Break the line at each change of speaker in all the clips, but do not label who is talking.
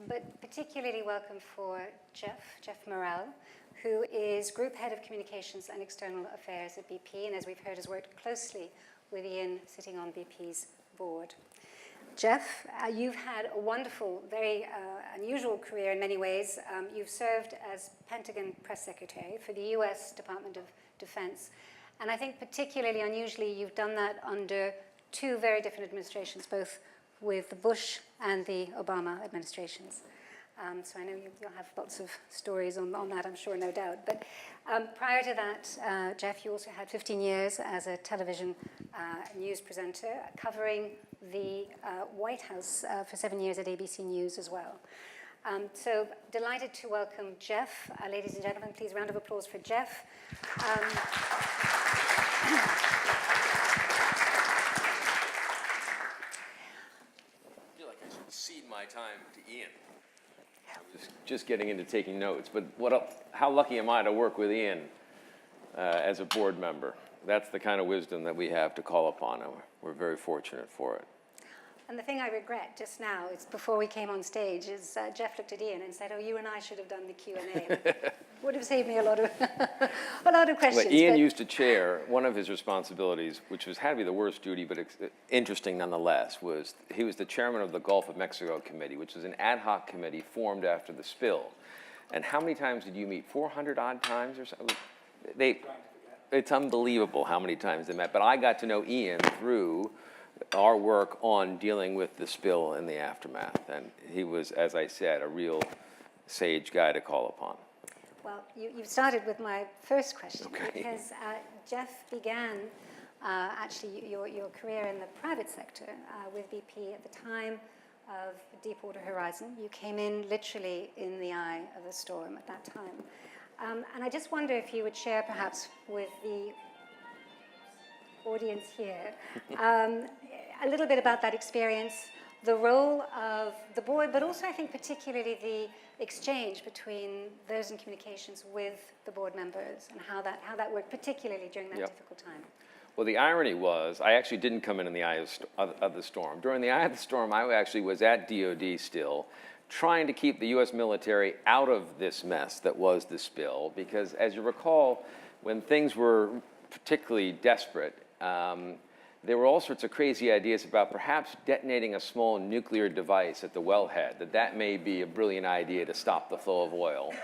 but particularly welcome for Geoff Morrell, who is Group Head of Communications and External Affairs at BP, and as we've heard, has worked closely with Ian sitting on BP's board. Geoff, you've had a wonderful, very unusual career in many ways. You've served as Pentagon Press Secretary for the US Department of Defense. And I think particularly unusually, you've done that under two very different administrations, both with the Bush and the Obama administrations. So I know you'll have lots of stories on that, I'm sure, no doubt. But prior to that, Geoff, you also had 15 years as a television news presenter, covering the White House for 7 years at ABC News as well. So delighted to welcome Geoff. Ladies and gentlemen, please, round of applause for Geoff.
Cede my time to Ian. I was just getting into taking notes, but how lucky am I to work with Ian as a board member? That's the kind of wisdom that we have to call upon, and we're very fortunate for it.
And the thing I regret just now is before we came on stage is Geoff looked at Ian and said, "Oh, you and I should have done the Q&A." Would have saved me a lot of questions.
Well, Ian used to chair. One of his responsibilities, which had to be the worst duty, but interesting nonetheless, was he was the chairman of the Gulf of Mexico Committee, which was an ad hoc committee formed after the spill. And how many times did you meet? 400 odd times or something? It's unbelievable how many times they met. But I got to know Ian through our work on dealing with the spill and the aftermath. And he was, as I said, a real sage guy to call upon.
Well, you started with my first question,
okay.
Because Geoff began actually your career in the private sector with BP at the time of Deepwater Horizon. You came in literally in the eye of the storm at that time. And I just wonder if you would share perhaps with the audience here a little bit about that experience, the role of the board, but also I think particularly the exchange between those in communications with the board members and how that worked, particularly during that difficult time.
Well, the irony was, I actually didn't come in the eye of the storm. During the eye of the storm, I actually was at DOD still, trying to keep the U.S. military out of this mess that was the spill, because as you recall, when things were particularly desperate, there were all sorts of crazy ideas about perhaps detonating a small nuclear device at the wellhead, that may be a brilliant idea to stop the flow of oil.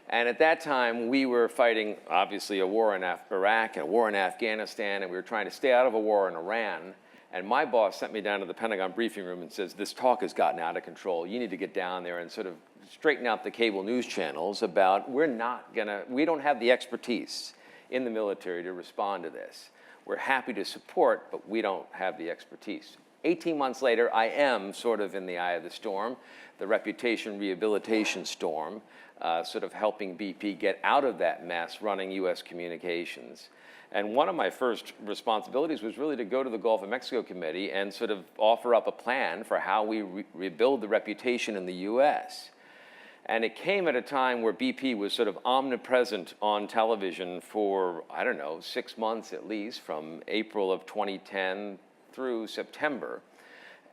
And at that time, we were fighting, obviously, a war in Iraq and a war in Afghanistan, and we were trying to stay out of a war in Iran. And my boss sent me down to the Pentagon briefing room and says, "This talk has gotten out of control. You need to get down there and sort of straighten out the cable news channels about we don't have the expertise in the military to respond to this. We're happy to support, but we don't have the expertise." 18 months later, I am sort of in the eye of the storm, the reputation rehabilitation storm, sort of helping BP get out of that mess running U.S. communications. And one of my first responsibilities was really to go to the Gulf of Mexico Committee and sort of offer up a plan for how we rebuild the reputation in the U.S. And it came at a time where BP was sort of omnipresent on television for, 6 months at least, from April of 2010 through September.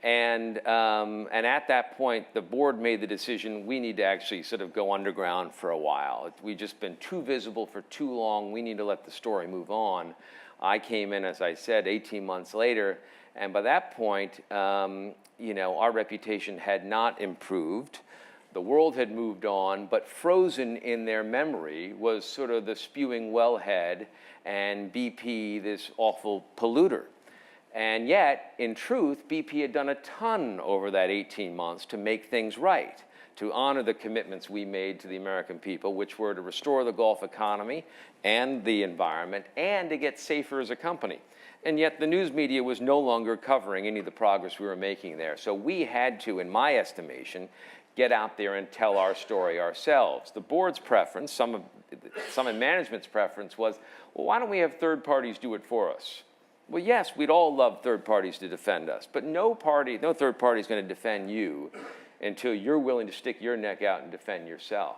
And at that point, the board made the decision, we need to actually sort of go underground for a while. We've just been too visible for too long. We need to let the story move on. I came in, as I said, 18 months later. And by that point, our reputation had not improved. The world had moved on, but frozen in their memory was sort of the spewing wellhead and BP, this awful polluter. And yet, in truth, BP had done a ton over that 18 months to make things right, to honor the commitments we made to the American people, which were to restore the Gulf economy and the environment, and to get safer as a company. And yet the news media was no longer covering any of the progress we were making there. So we had to, in my estimation, get out there and tell our story ourselves. The board's preference, some in management's preference was, well, why don't we have third parties do it for us? Well, yes, we'd all love third parties to defend us, but no third party is going to defend you until you're willing to stick your neck out and defend yourself.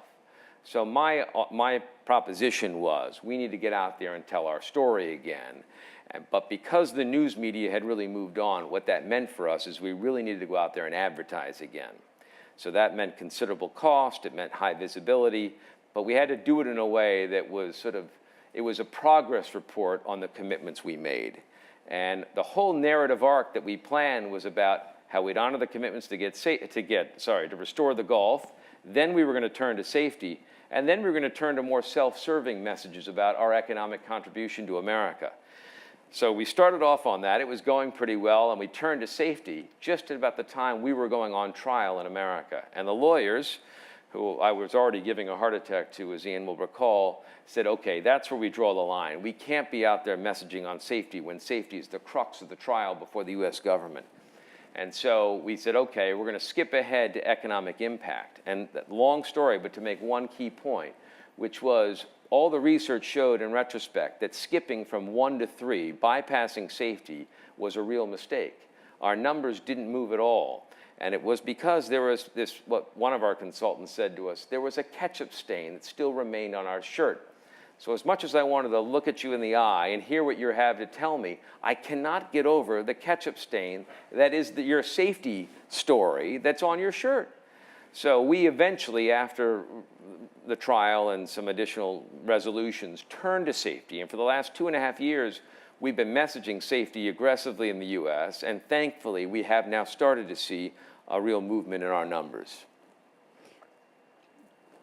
So my proposition was, we need to get out there and tell our story again. But because the news media had really moved on, what that meant for us is we really needed to go out there and advertise again. So that meant considerable cost, it meant high visibility, but we had to do it in a way that was it was a progress report on the commitments we made. And the whole narrative arc that we planned was about how we'd honor the commitments to restore the Gulf, then we were going to turn to safety, and then we were going to turn to more self-serving messages about our economic contribution to America. So we started off on that. It was going pretty well, and we turned to safety just at about the time we were going on trial in America. And the lawyers, who I was already giving a heart attack to, as Ian will recall, said, okay, that's where we draw the line. We can't be out there messaging on safety when safety is the crux of the trial before the US government. And so we said, okay, we're going to skip ahead to economic impact. And long story, but to make one key point, which was all the research showed in retrospect that skipping from 1 to 3, bypassing safety, was a real mistake. Our numbers didn't move at all. And it was because there was this, what one of our consultants said to us, there was a ketchup stain that still remained on our shirt. So as much as I wanted to look at you in the eye and hear what you have to tell me, I cannot get over the ketchup stain that is your safety story that's on your shirt. So we eventually, after the trial and some additional resolutions, turned to safety. And for the last 2.5 years, we've been messaging safety aggressively in the US, and thankfully, we have now started to see a real movement in our numbers.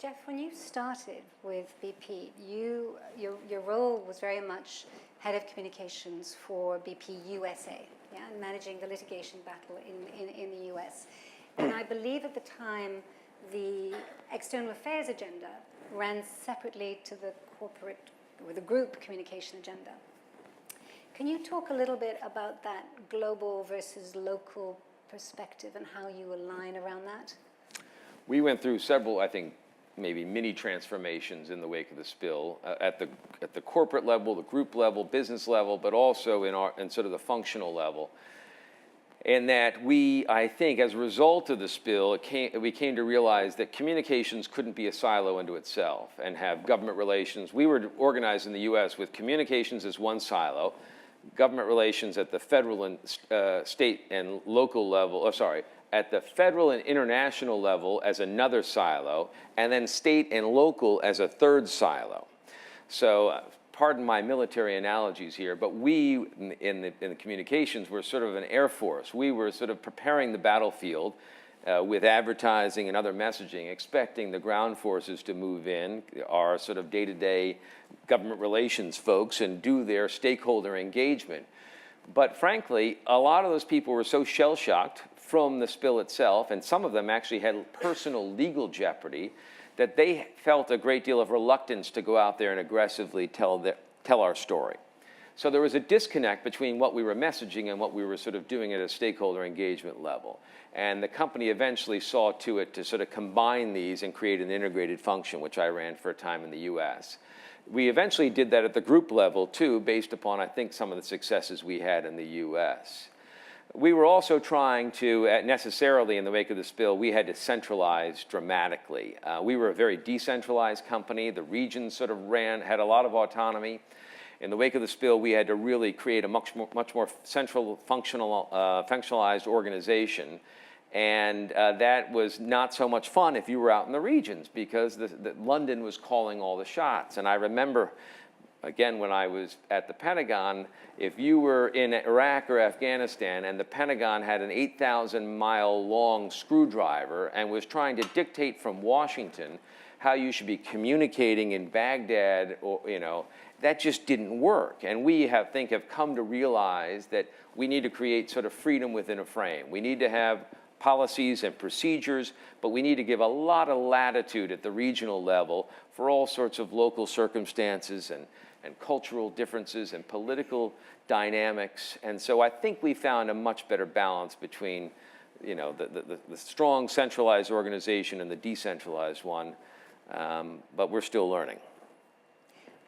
Geoff, when you started with BP, your role was very much head of communications for BP USA, yeah, and managing the litigation battle in the US. And I believe at the time, the external affairs agenda ran separately to the corporate, or the group communication agenda. Can you talk a little bit about that global versus local perspective and how you align around that?
We went through several, I think, maybe mini transformations in the wake of the spill at the corporate level, the group level, business level, but also in sort of the functional level. And that we, I think, as a result of the spill, we came to realize that communications couldn't be a silo unto itself and have government relations. We were organized in the US with communications as one silo, government relations at the federal and state and local level, at the federal and international level as another silo, and then state and local as a third silo. So pardon my military analogies here, but we in the communications were sort of an air force. We were sort of preparing the battlefield with advertising and other messaging, expecting the ground forces to move in, our sort of day-to-day government relations folks, and do their stakeholder engagement. But frankly, a lot of those people were so shell-shocked from the spill itself, and some of them actually had personal legal jeopardy, that they felt a great deal of reluctance to go out there and aggressively tell our story. So there was a disconnect between what we were messaging and what we were sort of doing at a stakeholder engagement level. And the company eventually saw to it to sort of combine these and create an integrated function, which I ran for a time in the US. We eventually did that at the group level too, based upon, I think, some of the successes we had in the US. We were also trying to, necessarily in the wake of the spill, we had to centralize dramatically. We were a very decentralized company. The regions sort of had a lot of autonomy. In the wake of the spill, we had to really create a much more central, functionalized organization. And that was not so much fun if you were out in the regions, because London was calling all the shots. And I remember, again, when I was at the Pentagon, if you were in Iraq or Afghanistan and the Pentagon had an 8,000-mile long screwdriver and was trying to dictate from Washington how you should be communicating in Baghdad, or, that just didn't work. And we have come to realize that we need to create sort of freedom within a frame. We need to have policies and procedures, but we need to give a lot of latitude at the regional level for all sorts of local circumstances and cultural differences and political dynamics. And so I think we found a much better balance between the strong centralized organization and the decentralized one, but we're still learning.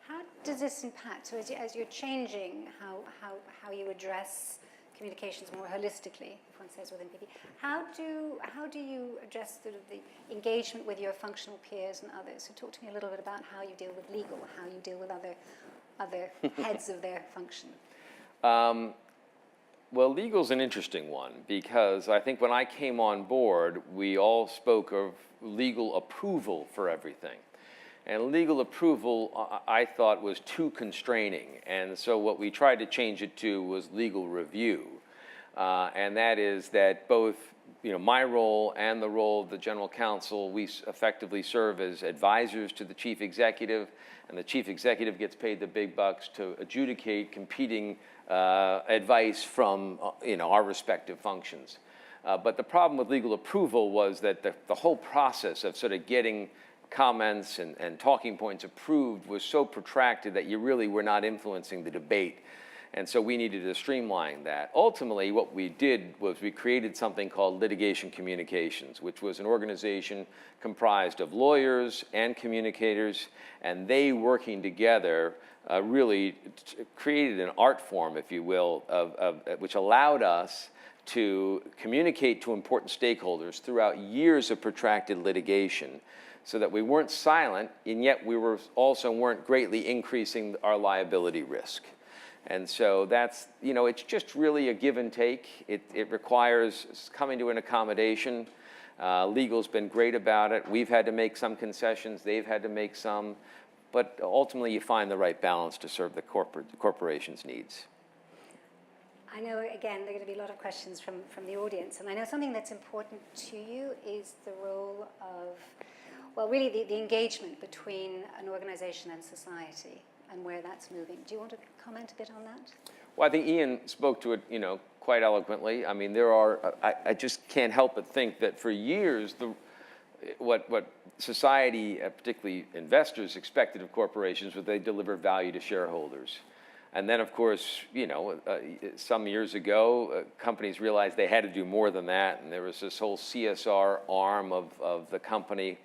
How does this impact, so as you're changing how you address communications more holistically, if one says within BP, how do you address the engagement with your functional peers and others? So talk to me a little bit about how you deal with legal, how you deal with other heads of their function.
Well, legal's an interesting one because I think when I came on board, we all spoke of legal approval for everything. And legal approval, I thought, was too constraining. And so what we tried to change it to was legal review. And that is that both my role and the role of the general counsel, we effectively serve as advisors to the chief executive, and the chief executive gets paid the big bucks to adjudicate competing advice from our respective functions. But the problem with legal approval was that the whole process of sort of getting comments and talking points approved was so protracted that you really were not influencing the debate. And so we needed to streamline that. Ultimately, what we did was we created something called Litigation Communications, which was an organization comprised of lawyers and communicators, and they working together really created an art form, if you will, which allowed us to communicate to important stakeholders throughout years of protracted litigation, so that we weren't silent, and yet we weren't greatly increasing our liability risk. And so that's, it's just really a give and take. It requires coming to an accommodation. Legal's been great about it. We've had to make some concessions. They've had to make some. But ultimately, you find the right balance to serve the corporation's needs.
I know, again, there are going to be a lot of questions from the audience. And I know something that's important to you is the role of, well, really the engagement between an organization and society, and where that's moving. Do you want to comment a bit on that?
Well, I think Ian spoke to it, quite eloquently. I mean, I just can't help but think that for years, what society, particularly investors, expected of corporations was they deliver value to shareholders. And then, of course, some years ago, companies realized they had to do more than that, and there was this whole CSR arm of the company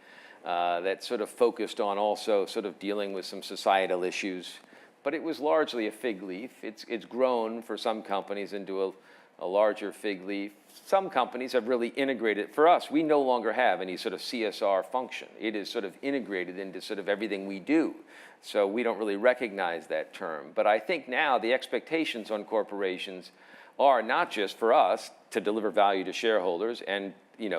that sort of focused on also sort of dealing with some societal issues. But it was largely a fig leaf. It's grown for some companies into a larger fig leaf. Some companies have really integrated. For us, we no longer have any sort of CSR function. It is sort of integrated into sort of everything we do. So we don't really recognize that term. But I think now the expectations on corporations are not just for us to deliver value to shareholders and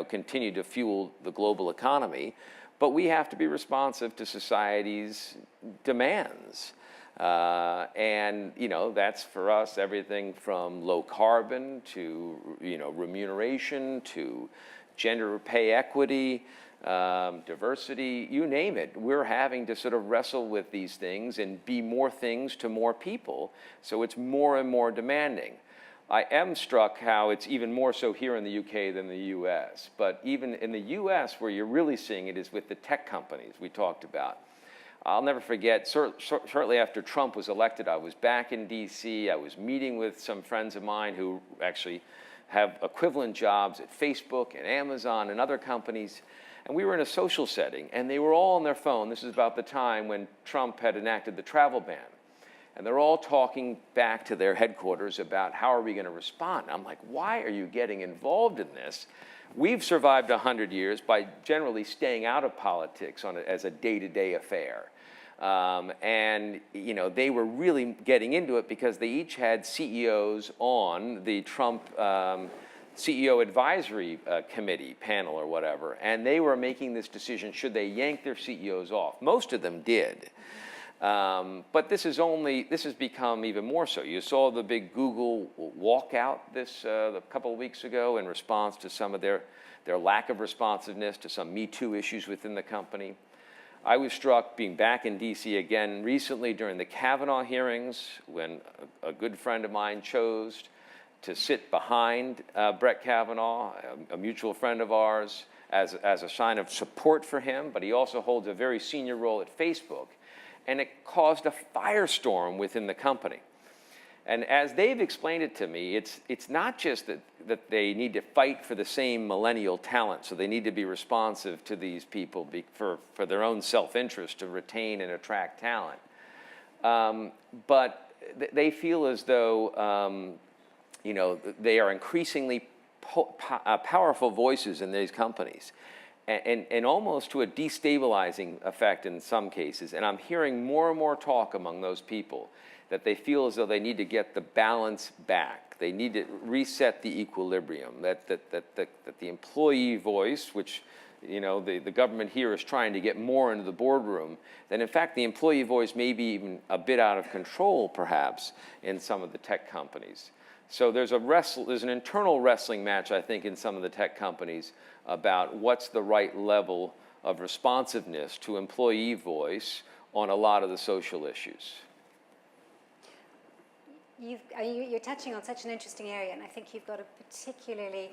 continue to fuel the global economy, but we have to be responsive to society's demands. And that's for us everything from low carbon to remuneration to gender pay equity, diversity, you name it. We're having to sort of wrestle with these things and be more things to more people. So it's more and more demanding. I am struck how it's even more so here in the UK than the US. But even in the US, where you're really seeing it is with the tech companies we talked about. I'll never forget, shortly after Trump was elected, I was back in DC. I was meeting with some friends of mine who actually have equivalent jobs at Facebook and Amazon and other companies. And we were in a social setting, and they were all on their phone. This is about the time when Trump had enacted the travel ban. And they're all talking back to their headquarters about how are we going to respond. I'm like, why are you getting involved in this? We've survived 100 years by generally staying out of politics as a day-to-day affair. And they were really getting into it because they each had CEOs on the Trump CEO advisory committee panel or whatever, and they were making this decision, should they yank their CEOs off? Most of them did. But this has become even more so. You saw the big Google walkout a couple of weeks ago in response to some of their lack of responsiveness to some Me Too issues within the company. I was struck being back in DC again recently during the Kavanaugh hearings when a good friend of mine chose to sit behind Brett Kavanaugh, a mutual friend of ours, as a sign of support for him, but he also holds a very senior role at Facebook. And it caused a firestorm within the company. And as they've explained it to me, it's not just that they need to fight for the same millennial talent, so they need to be responsive to these people for their own self-interest to retain and attract talent. But they feel as though they are increasingly powerful voices in these companies. And almost to a destabilizing effect in some cases. And I'm hearing more and more talk among those people that they feel as though they need to get the balance back. They need to reset the equilibrium, that the employee voice, which the government here is trying to get more into the boardroom, then in fact the employee voice may be even a bit out of control perhaps in some of the tech companies. So there's an internal wrestling match, I think, in some of the tech companies about what's the right level of responsiveness to employee voice on a lot of the social issues.
You're touching on such an interesting area, and I think you've got a particularly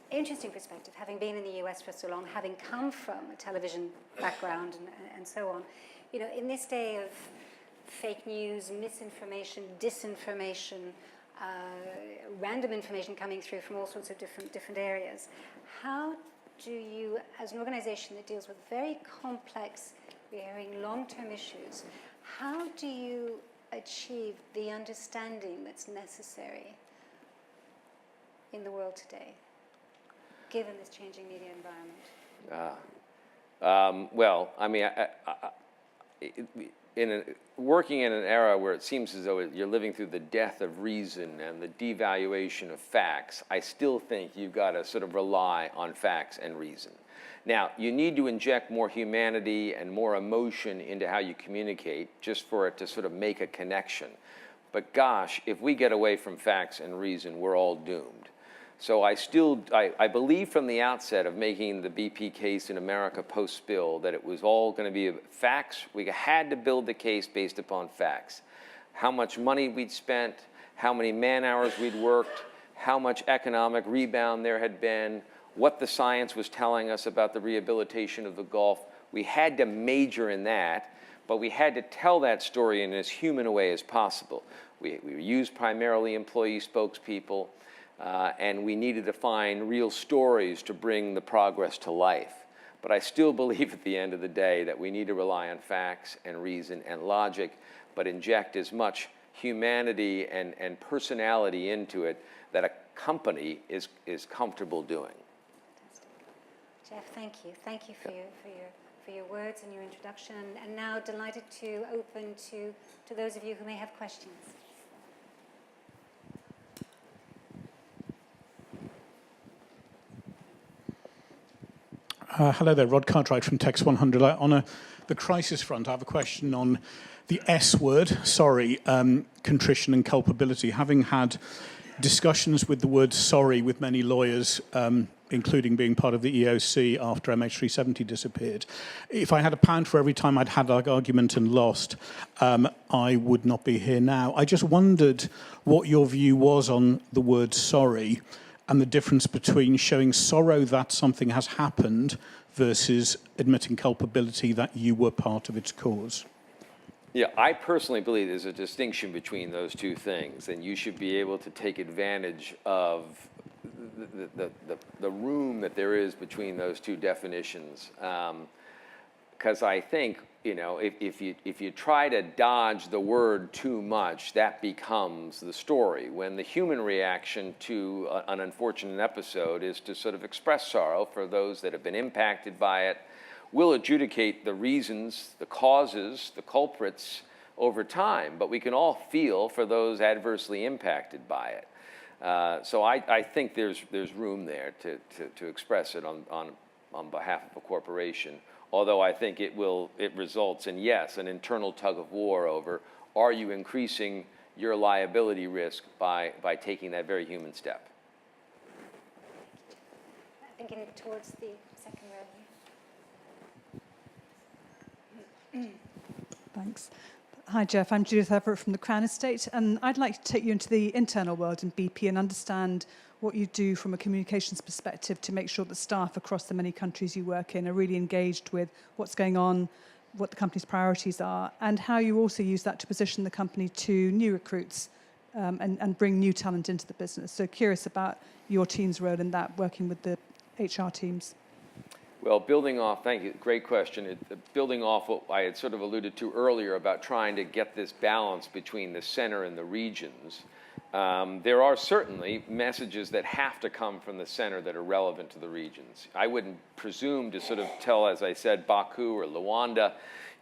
interesting perspective, having been in the US for so long, having come from a television background and so on. In this day of fake news, misinformation, disinformation, random information coming through from all sorts of different areas, how do you, as an organization that deals with very complex, very long-term issues, how do you achieve the understanding that's necessary in the world today, given this changing media environment?
Well, I mean, working in an era where it seems as though you're living through the death of reason and the devaluation of facts, I still think you've got to sort of rely on facts and reason. Now, you need to inject more humanity and more emotion into how you communicate just for it to sort of make a connection. But gosh, if we get away from facts and reason, we're all doomed. So I believe from the outset of making the BP case in America post-spill that it was all going to be facts. We had to build the case based upon facts. How much money we'd spent, how many man-hours we'd worked, how much economic rebound there had been, what the science was telling us about the rehabilitation of the Gulf. We had to major in that, but we had to tell that story in as human a way as possible. We used primarily employee spokespeople, and we needed to find real stories to bring the progress to life. But I still believe at the end of the day that we need to rely on facts and reason and logic, but inject as much humanity and personality into it that a company is comfortable doing.
Geoff, thank you. Thank you for your words and your introduction. And now delighted to open to those of you who may have questions.
Hello there, Rod Cartwright from Tex 100. On the crisis front, I have a question on the S word, sorry, contrition and culpability. Having had discussions with the word sorry with many lawyers, including being part of the EOC after MH370 disappeared, if I had £1 for every time I'd had an argument and lost, I would not be here now. I just wondered what your view was on the word sorry and the difference between showing sorrow that something has happened versus admitting culpability that you were part of its cause.
Yeah, I personally believe there's a distinction between those two things, and you should be able to take advantage of the room that there is between those two definitions. Because I think, if you try to dodge the word too much, that becomes the story. When the human reaction to an unfortunate episode is to sort of express sorrow for those that have been impacted by it, we'll adjudicate the reasons, the causes, the culprits over time, but we can all feel for those adversely impacted by it. So I think there's room there to express it on behalf of a corporation. Although I think it results in, yes, an internal tug of war over, are you increasing your liability risk by taking that very human step?
I think towards the second row here.
Thanks. Hi, Geoff. I'm Judith Everett from the Crown Estate, and I'd like to take you into the internal world in BP and understand what you do from a communications perspective to make sure that staff across the many countries you work in are really engaged with what's going on, what the company's priorities are, and how you also use that to position the company to new recruits and bring new talent into the business. So curious about your team's role in that, working with the HR teams.
Well, building off, thank you, great question. Building off what I had sort of alluded to earlier about trying to get this balance between the center and the regions, There are certainly messages that have to come from the center that are relevant to the regions. I wouldn't presume to sort of tell, as I said, Baku or Luanda,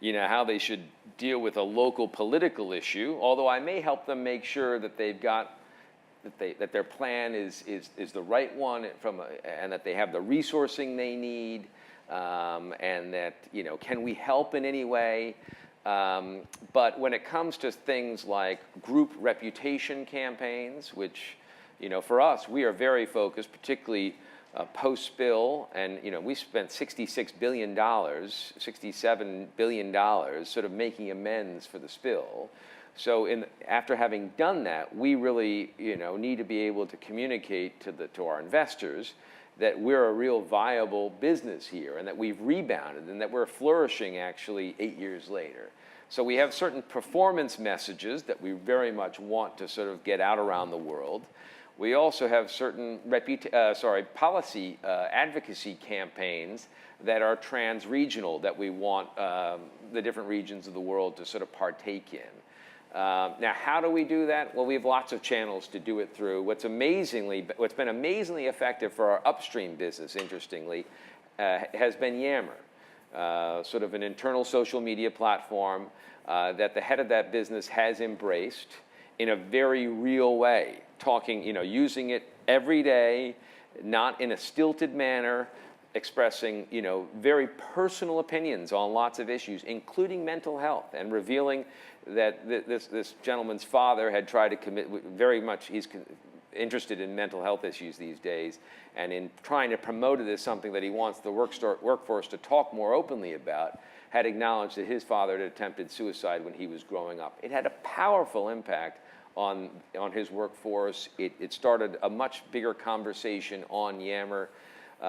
how they should deal with a local political issue, although I may help them make sure that they've got, that their plan is the right one and that they have the resourcing they need, and that, can we help in any way? But when it comes to things like group reputation campaigns, which, for us, we are very focused, particularly post-spill, and, we spent $66 billion, $67 billion sort of making amends for the spill. So after having done that, we really, need to be able to communicate to our investors that we're a real viable business here and that we've rebounded and that we're flourishing actually 8 years later. So we have certain performance messages that we very much want to sort of get out around the world. We also have certain policy advocacy campaigns that are trans-regional that we want the different regions of the world to sort of partake in. Now, how do we do that? Well, we have lots of channels to do it through. What's been amazingly effective for our upstream business, interestingly, has been Yammer, sort of an internal social media platform that the head of that business has embraced in a very real way, talking, using it every day, not in a stilted manner, expressing, very personal opinions on lots of issues, including mental health, and revealing that this gentleman's father had tried to commit, he's interested in mental health issues these days, and in trying to promote it as something that he wants the workforce to talk more openly about, had acknowledged that his father had attempted suicide when he was growing up. It had a powerful impact on his workforce. It started a much bigger conversation on Yammer.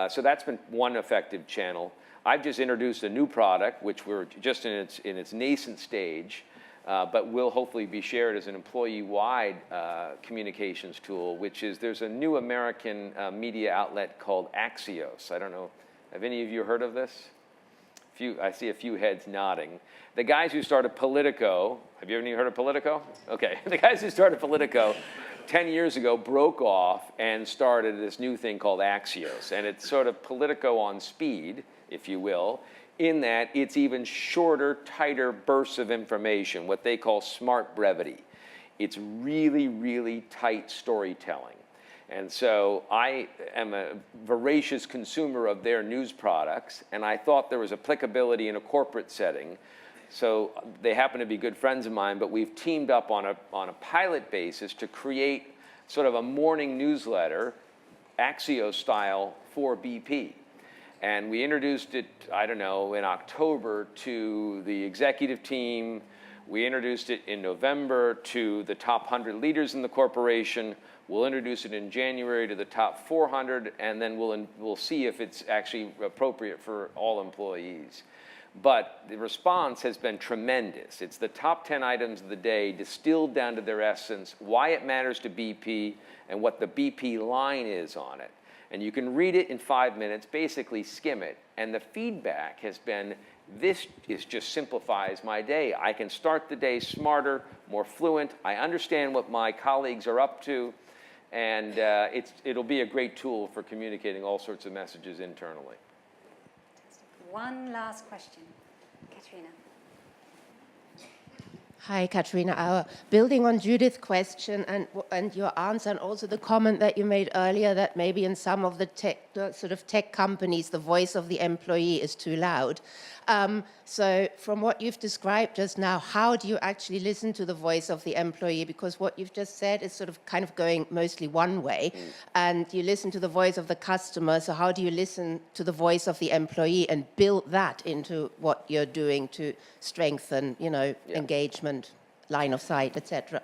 So that's been one effective channel. I've just introduced a new product, which we're just in its nascent stage, but will hopefully be shared as an employee-wide communications tool, there's a new American media outlet called Axios. I don't know, have any of you heard of this? I see a few heads nodding. The guys who started Politico, have you ever heard of Politico? Okay, the guys who started Politico 10 years ago broke off and started this new thing called Axios. And it's sort of Politico on speed, if you will, in that it's even shorter, tighter bursts of information, what they call smart brevity. It's really, really tight storytelling. And so I am a voracious consumer of their news products, and I thought there was applicability in a corporate setting. So they happen to be good friends of mine, but we've teamed up on a pilot basis to create sort of a morning newsletter, Axios style, for BP. And we introduced it, in October to the executive team. We introduced it in November to the top 100 leaders in the corporation. We'll introduce it in January to the top 400, and then we'll see if it's actually appropriate for all employees. But the response has been tremendous. It's the top 10 items of the day distilled down to their essence, why it matters to BP, and what the BP line is on it. And you can read it in 5 minutes, basically skim it. And the feedback has been, this just simplifies my day. I can start the day smarter, more fluent. I understand what my colleagues are up to. And it'll be a great tool for communicating all sorts of messages internally.
One last question. Katrina.
Hi, Katrina. Building on Judith's question and your answer, and also the comment that you made earlier that maybe in some of the tech companies, the voice of the employee is too loud. So from what you've described just now, how do you actually listen to the voice of the employee? Because what you've just said is sort of kind of going mostly one way, and you listen to the voice of the customer. So how do you listen to the voice of the employee and build that into what you're doing to strengthen, engagement, line of sight, etc.?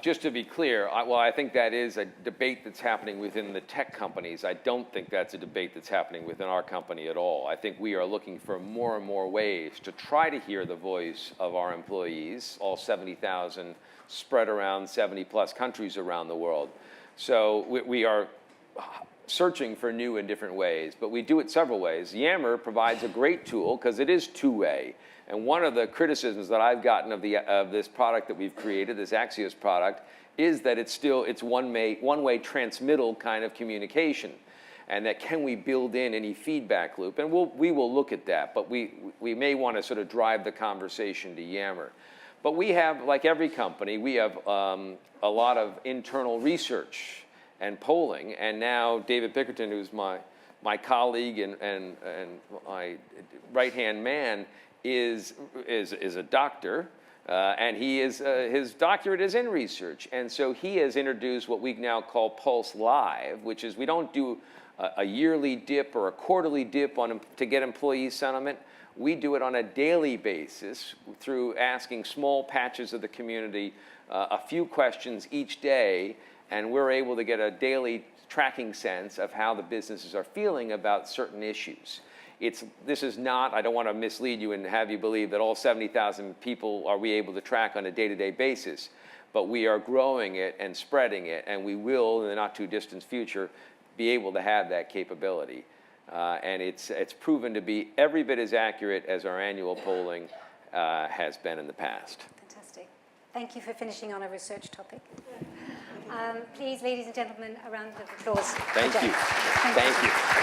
Just to be clear, I think that is a debate that's happening within the tech companies. I don't think that's a debate that's happening within our company at all. I think we are looking for more and more ways to try to hear the voice of our employees, all 70,000 spread around 70-plus countries around the world. So we are searching for new and different ways, but we do it several ways. Yammer provides a great tool because it is two-way. And one of the criticisms that I've gotten of this product that we've created, this Axios product, is that it's one-way transmittal kind of communication, and that can we build in any feedback loop? And we will look at that, but we may want to sort of drive the conversation to Yammer. But we have, like every company, we have a lot of internal research and polling, and now David Pickerton, who's my colleague and my right-hand man, is a doctor, and his doctorate is in research. And so he has introduced what we now call Pulse Live, which is we don't do a yearly dip or a quarterly dip to get employee sentiment. We do it on a daily basis through asking small patches of the community a few questions each day, and we're able to get a daily tracking sense of how the businesses are feeling about certain issues. This is not, I don't want to mislead you and have you believe that all 70,000 people are we able to track on a day-to-day basis, but we are growing it and spreading it, and we will, in the not-too-distant future, be able to have that capability. And it's proven to be every bit as accurate as our annual polling has been in the past.
Fantastic. Thank you for finishing on a research topic. Please, ladies and gentlemen, a round of applause.
Thank you.
Thank you.